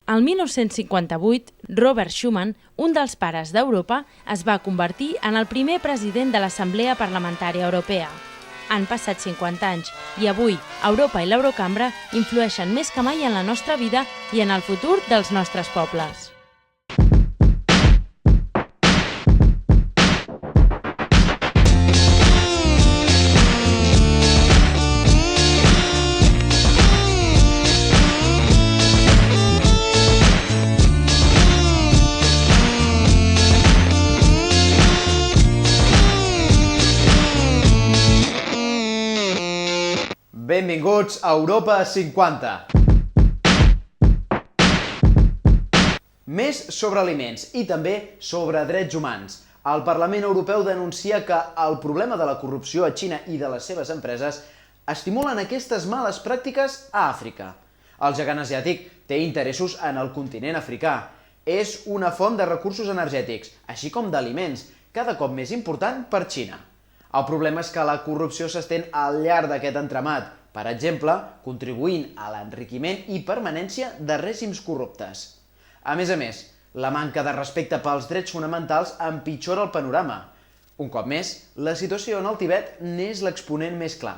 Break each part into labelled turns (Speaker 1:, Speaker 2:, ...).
Speaker 1: El 1958, Robert Schuman, un dels pares d'Europa, es va convertir en el primer president de l'Assemblea Parlamentària Europea. Han passat 50 anys i avui Europa i l'Eurocambra influeixen més que mai en la nostra vida i en el futur dels nostres pobles.
Speaker 2: Benvinguts a Europa 50. Més sobre aliments i també sobre drets humans. El Parlament Europeu denuncia que el problema de la corrupció a Xina i de les seves empreses estimulen aquestes males pràctiques a Àfrica. El gegant asiàtic té interessos en el continent africà. És una font de recursos energètics, així com d'aliments, cada cop més important per Xina. El problema és que la corrupció s'estén al llarg d'aquest entramat, per exemple, contribuint a l'enriquiment i permanència de règims corruptes. A més, la manca de respecte pels drets fonamentals empitjora el panorama. Un cop més, la situació en el Tibet n'és l'exponent més clar.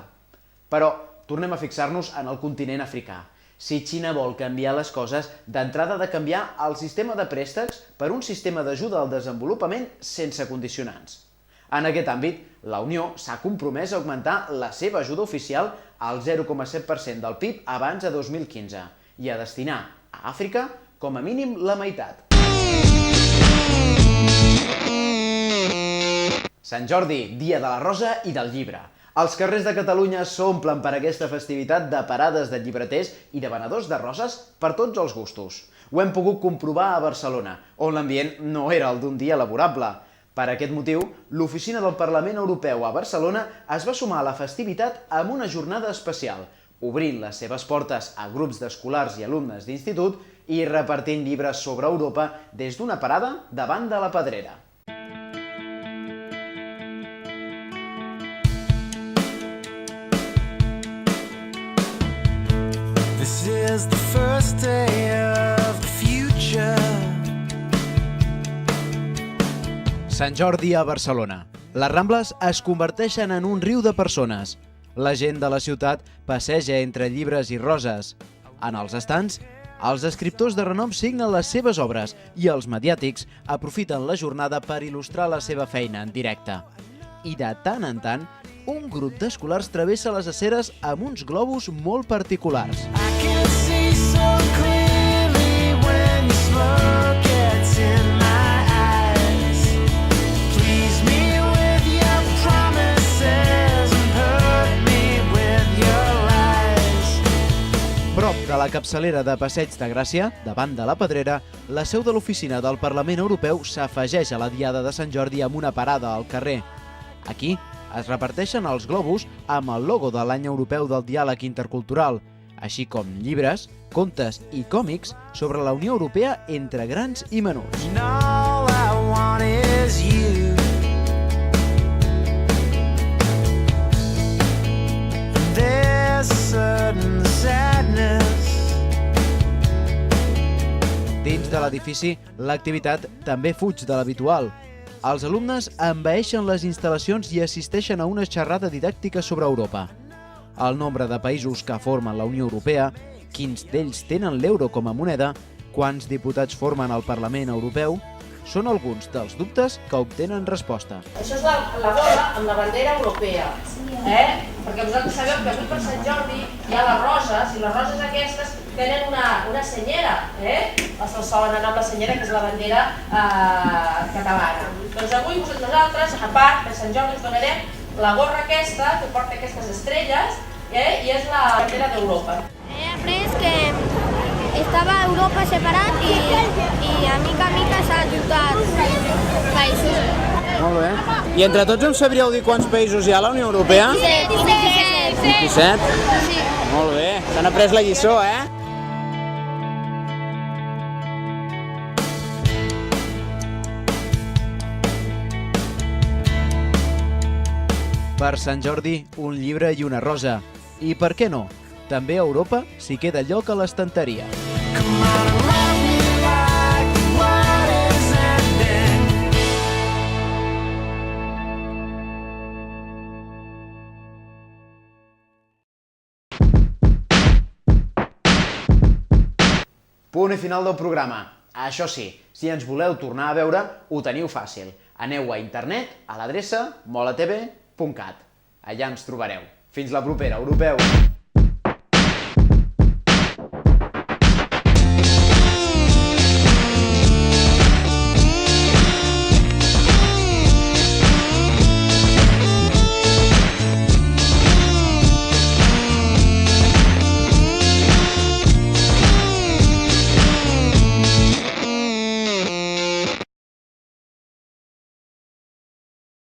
Speaker 2: Però tornem a fixar-nos en el continent africà. Si Xina vol canviar les coses, d'entrada ha de canviar el sistema de préstecs per un sistema d'ajuda al desenvolupament sense condicionants. En aquest àmbit, la Unió s'ha compromès a augmentar la seva ajuda oficial al 0,7% del PIB abans de 2015 i a destinar a Àfrica com a mínim la meitat. Sant Jordi, dia de la rosa i del llibre. Els carrers de Catalunya s'omplen per aquesta festivitat de parades de llibreters i de venedors de roses per tots els gustos. Ho hem pogut comprovar a Barcelona, on l'ambient no era el d'un dia laborable. Per aquest motiu, l'Oficina del Parlament Europeu a Barcelona es va sumar a la festivitat amb una jornada especial, obrint les seves portes a grups d'escolars i alumnes d'institut i repartint llibres sobre Europa des d'una parada davant de la Pedrera.
Speaker 3: This is the first day of the future.
Speaker 2: Sant Jordi a Barcelona. Les Rambles es converteixen en un riu de persones. La gent de la ciutat passeja entre llibres i roses. En els estants, els escriptors de renom signen les seves obres i els mediàtics aprofiten la jornada per il·lustrar la seva feina en directe. I de tant en tant, un grup d'escolars travessa les aceres amb uns globus molt particulars.
Speaker 3: I can see so clearly when your smoke gets in my eyes. Please me with your promises and hurt me with your lies.
Speaker 2: Prop de la capçalera de Passeig de Gràcia, davant de la Pedrera, la seu de l'oficina del Parlament Europeu s'afegeix a la Diada de Sant Jordi amb una parada al carrer. Aquí es reparteixen els globus amb el logo de l'Any Europeu del Diàleg Intercultural, així com llibres, contes i còmics sobre la Unió Europea entre grans i menuts.
Speaker 3: And all I want is you. There's a certain sadness.
Speaker 2: Dins de l'edifici, l'activitat també fuig de l'habitual. Els alumnes envaeixen les instal·lacions i assisteixen a una xerrada didàctica sobre Europa. El nombre de països que formen la Unió Europea, quins d'ells tenen l'euro com a moneda, quants diputats formen el Parlament Europeu, són alguns dels dubtes que obtenen resposta.
Speaker 4: Això és la bola amb la bandera europea, perquè vosaltres sabeu que avui per Sant Jordi hi ha les roses, i les roses aquestes tenen una senyera, els solen anar amb la senyera, que és la bandera catalana. Doncs avui nosaltres, a part, per Sant Jordi us donarem la gorra aquesta, que porta aquestes estrelles, i és la bandera d'Europa.
Speaker 5: He après que estava Europa separat i a mica s'ha ajuntat països.
Speaker 6: Molt bé. I entre tots em sabríeu dir quants països hi ha a la Unió Europea? 27?
Speaker 5: Sí.
Speaker 6: Molt bé. S'han après la lliçó,
Speaker 2: Per Sant Jordi, un llibre i una rosa. I per què no? També a Europa s'hi queda lloc a l'estanteria.
Speaker 3: Come on and love me.
Speaker 2: Punt i final del programa. Això sí, si ens voleu tornar a veure, ho teniu fàcil. Aneu a internet a l'adreça molatv.cat. Allà ens trobareu. Fins la propera, europeus!